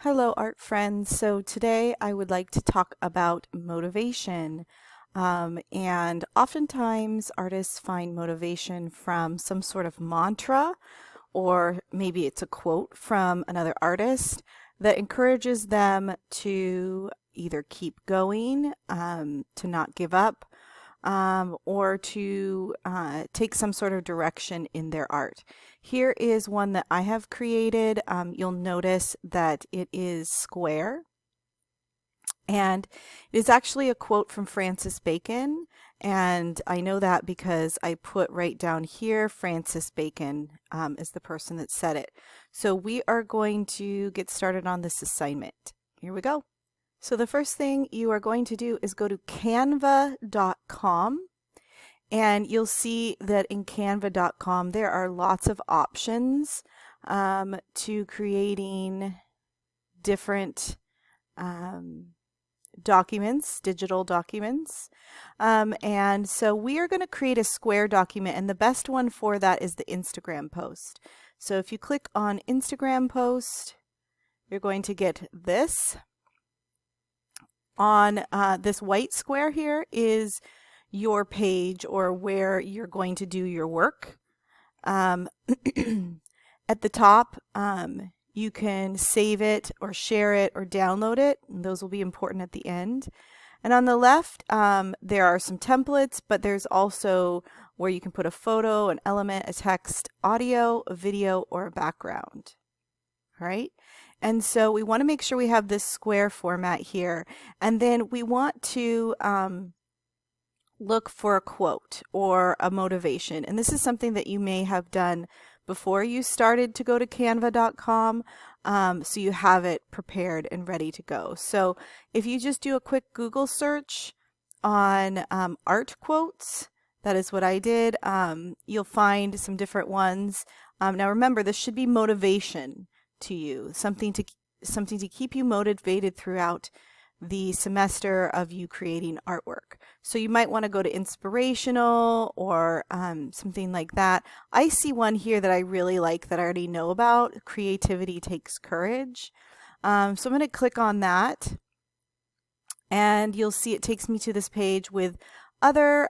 Hello, art friends. So today I would like to talk about motivation. And oftentimes artists find motivation from some sort of mantra, or maybe it's a quote from another artist that encourages them to either keep going, to not give up, or to take some sort of direction in their art. Here is one that I have created. You'll notice that it is square. And it is actually a quote from Francis Bacon. And I know that because I put right down here, Francis Bacon is the person that said it. So we are going to get started on this assignment. Here we go. So the first thing you are going to do is go to canva.com, and you'll see that in canva.com there are lots of options to creating different documents, digital documents. And so we are going to create a square document, and the best one for that is the Instagram post. So if you click on Instagram post, you're going to get this. On this white square here is your page, or where you're going to do your work. At the top, you can save it or share it or download it. And those will be important at the end. And on the left, there are some templates, but there's also where you can put a photo, an element, a text, audio, a video, or a background. All right. And so we want to make sure we have this square format here. And then we want to look for a quote or a motivation. And this is something that you may have done before you started to go to canva.com. So you have it prepared and ready to go. So if you just do a quick Google search on art quotes, that is what I did. You'll find some different ones. Now remember, this should be motivation to you, something to keep you motivated throughout the semester of you creating artwork. So you might want to go to inspirational or something like that. I see one here that I really like that I already know about. Creativity takes courage. So I'm going to click on that, and you'll see it takes me to this page with other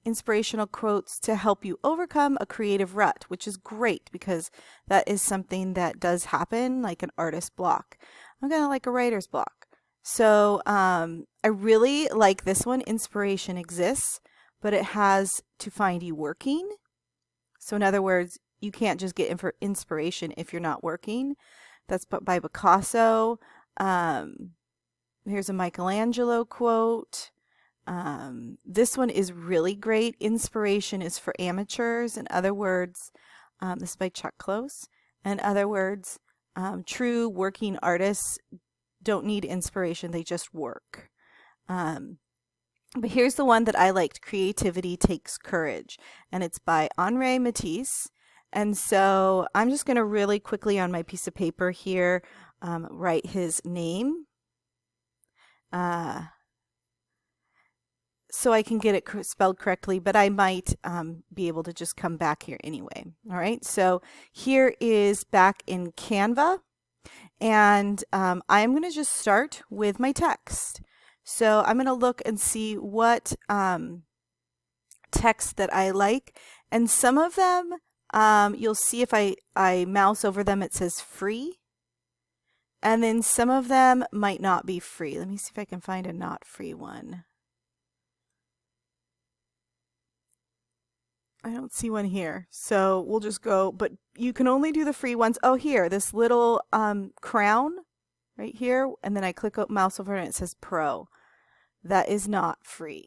inspirational quotes to help you overcome a creative rut, which is great because that is something that does happen, like an artist block. I'm kind of like a writer's block. So I really like this one. Inspiration exists, but it has to find you working. So in other words, you can't just get inspiration if you're not working. That's by Picasso. Here's a Michelangelo quote. This one is really great. Inspiration is for amateurs. In other words, this is by Chuck Close. In other words, true working artists don't need inspiration, they just work. But here's the one that I liked. Creativity takes courage. And it's by Henri Matisse. And so I'm just going to really quickly on my piece of paper here write his name. So I can get it spelled correctly, but I might be able to just come back here anyway. All right, so here is back in Canva, and I'm going to just start with my text. So I'm going to look and see what text that I like, and some of them you'll see if I mouse over them, it says free, and then some of them might not be free. Let me see if I can find a not free one. I don't see one here, so we'll just go, but you can only do the free ones. Oh, here, this little crown right here, and then I click mouse over and it says Pro. That is not free.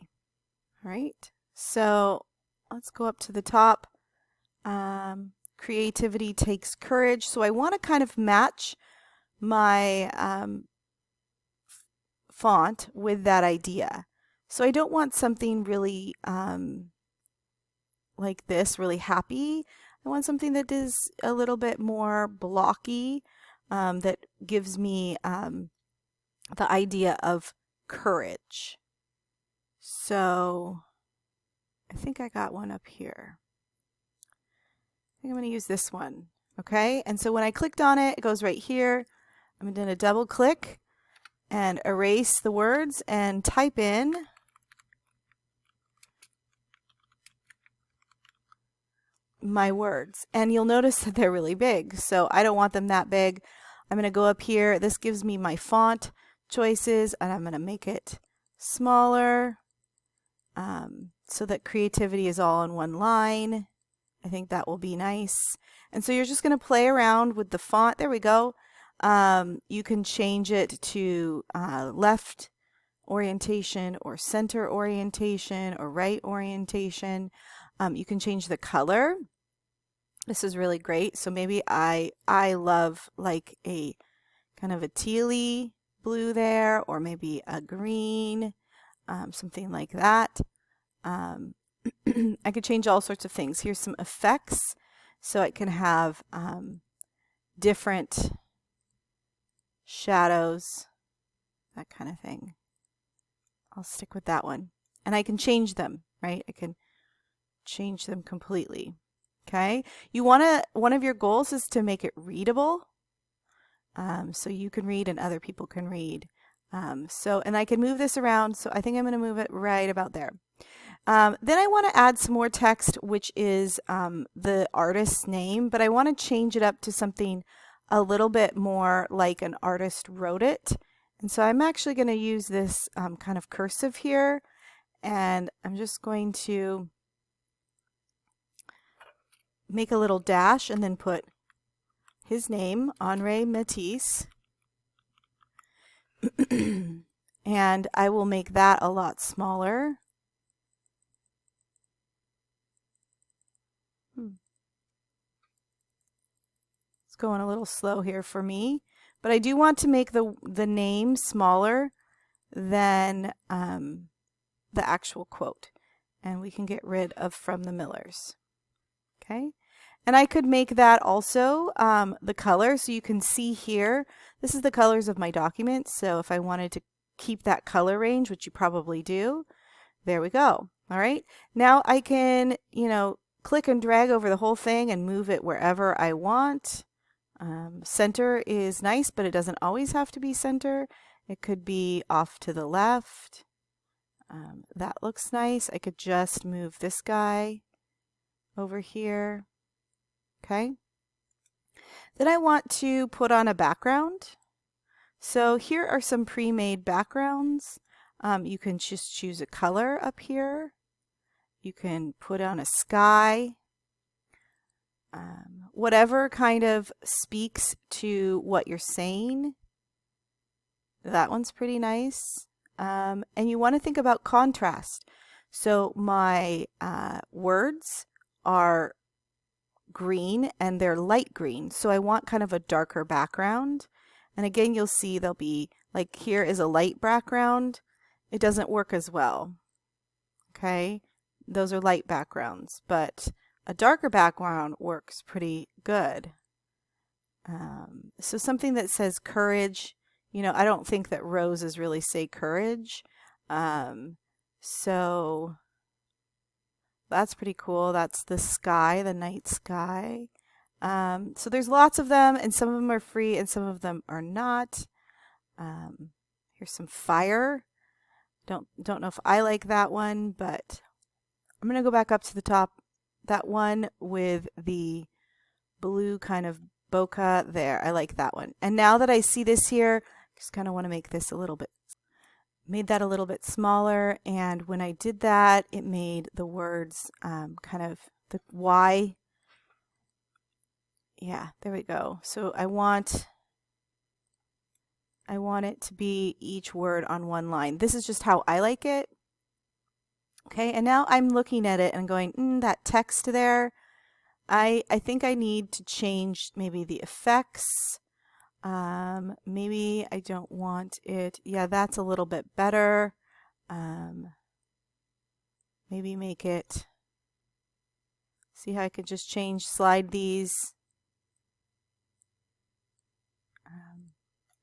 All right, so let's go up to the top. Creativity takes courage. So I want to kind of match my font with that idea. So I don't want something really like this, really happy. I want something that is a little bit more blocky, that gives me the idea of courage. So I think I got one up here. I think I'm going to use this one. Okay, and so when I clicked on it, it goes right here. I'm going to double click and erase the words and type in my words. And you'll notice that they're really big, so I don't want them that big. I'm going to go up here. This gives me my font choices, and I'm going to make it smaller so that creativity is all in one line. I think that will be nice. And so you're just going to play around with the font. There we go. You can change it to left orientation or center orientation or right orientation. You can change the color. This is really great. So maybe I love like a kind of a tealy blue there, or maybe a green, something like that. I could change all sorts of things. Here's some effects. So I can have different shadows, that kind of thing. I'll stick with that one. And I can change them, right? I can change them completely. Okay. One of your goals is to make it readable. So you can read and other people can read. And I can move this around. So I think I'm going to move it right about there. Then I want to add some more text, which is the artist's name, but I want to change it up to something a little bit more like an artist wrote it. And so I'm actually going to use this kind of cursive here, and I'm just going to make a little dash and then put his name, Henri Matisse. And I will make that a lot smaller. It's going a little slow here for me, but I do want to make the name smaller than the actual quote. And we can get rid of "from the Millers." Okay. And I could make that also the color. So you can see here, this is the colors of my document. So if I wanted to keep that color range, which you probably do, there we go. All right. Now I can, click and drag over the whole thing and move it wherever I want. Center is nice, but it doesn't always have to be center. It could be off to the left. That looks nice. I could just move this guy over here. Okay. Then I want to put on a background. So here are some pre-made backgrounds. You can just choose a color up here. You can put on a sky. Whatever kind of speaks to what you're saying. That one's pretty nice. And you want to think about contrast. So my words are green and they're light green. So I want kind of a darker background. And again, you'll see there'll be, like, here is a light background. It doesn't work as well. Okay. Those are light backgrounds, but a darker background works pretty good. So something that says courage, I don't think that roses really say courage. So that's pretty cool. That's the sky, the night sky. So there's lots of them, and some of them are free and some of them are not. Here's some fire. Don't know if I like that one, but I'm going to go back up to the top. That one with the blue kind of bokeh there. I like that one. And now that I see this here, just kind of want to make this made that a little bit smaller. And when I did that, it made the words kind of the Y. Yeah, there we go. So I want it to be each word on one line. This is just how I like it. Okay, and now I'm looking at it and going, that text there, I think I need to change maybe the effects. Maybe I don't want it. Yeah, that's a little bit better. Maybe make it, see how I could just slide these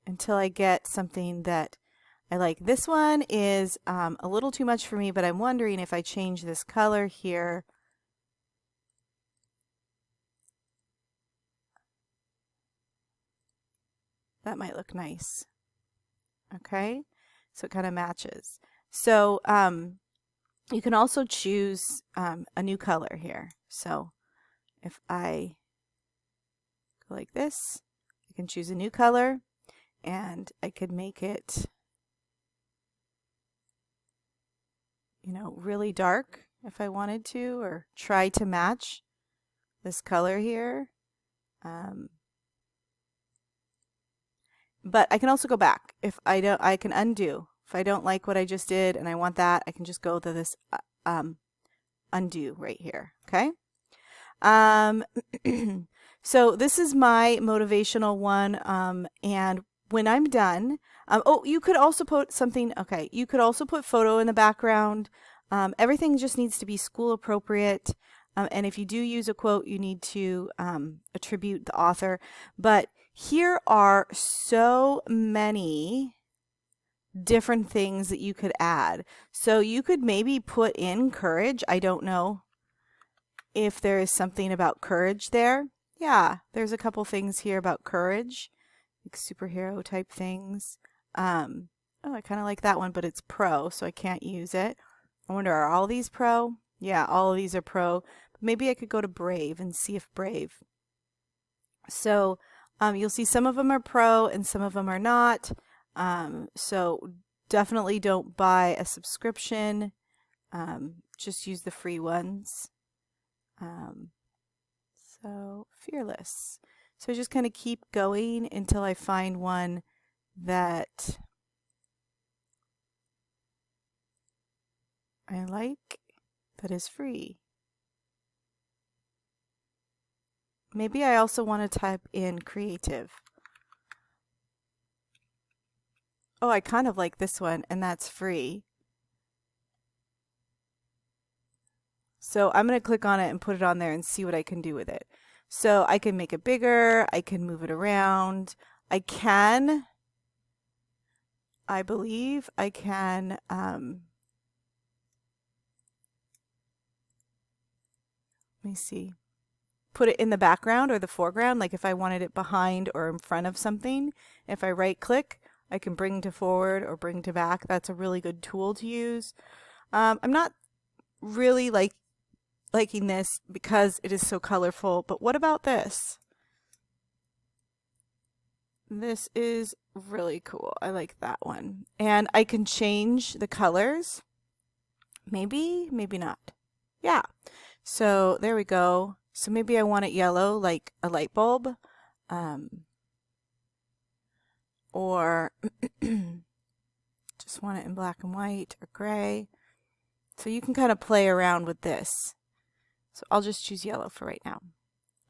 until I get something that I like. This one is a little too much for me, but I'm wondering if I change this color here. That might look nice. Okay, so it kind of matches. So you can also choose a new color here. So if I go like this, I can choose a new color, and I could make it, you know, really dark if I wanted to, or try to match this color here. But I can also go back. If I don't, I can undo. If I don't like what I just did and I want that, I can just go to this undo right here. Okay. So this is my motivational one. And when I'm done, oh, you could also put something. Okay, you could also put photo in the background. Everything just needs to be school appropriate. And if you do use a quote, you need to attribute the author. But here are so many different things that you could add. So you could maybe put in courage. I don't know if there is something about courage there. Yeah, there's a couple things here about courage, like superhero type things. Oh, I kind of like that one, but it's pro, so I can't use it. I wonder, are all these pro? Yeah, all of these are pro. Maybe I could go to brave and see if brave. So you'll see some of them are pro and some of them are not. So definitely don't buy a subscription. Just use the free ones. So fearless. So just kind of keep going until I find one that I like that is free. Maybe I also want to type in creative. Oh, I kind of like this one, and that's free. So I'm going to click on it and put it on there and see what I can do with it. So I can make it bigger. I can move it around. I believe I can, let me see, put it in the background or the foreground, like if I wanted it behind or in front of something. If I right click, I can bring to forward or bring to back. That's a really good tool to use. I'm not really liking this because it is so colorful, but what about this? This is really cool. I like that one. And I can change the colors. Maybe, maybe not. Yeah. So there we go. So maybe I want it yellow like a light bulb. Or just want it in black and white or gray. So you can kind of play around with this. So I'll just choose yellow for right now.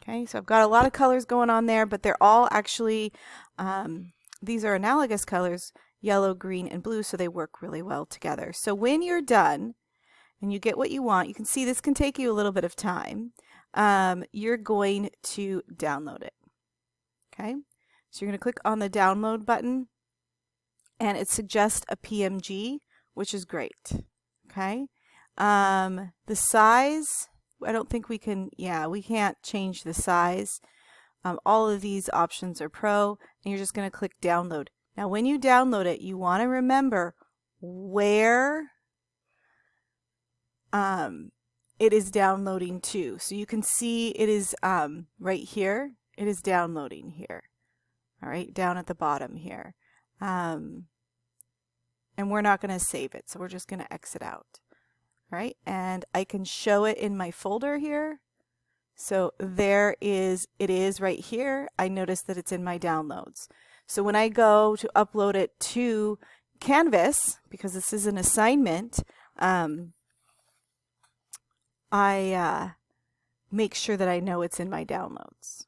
Okay, so I've got a lot of colors going on there, but they're all actually, these are analogous colors, yellow, green, and blue, so they work really well together. So when you're done and you get what you want, you can see this can take you a little bit of time. You're going to download it. Okay, so you're going to click on the download button, and it suggests a PMG, which is great. Okay, the size, I don't think we can, yeah, we can't change the size. All of these options are pro, and you're just going to click download. Now, when you download it, you want to remember where it is downloading to. So you can see it is right here. It is downloading here. All right, down at the bottom here. And we're not going to save it, so we're just going to exit out. All right, and I can show it in my folder here. So there is, it is right here. I notice that it's in my downloads. So when I go to upload it to Canvas, because this is an assignment, I make sure that I know it's in my downloads.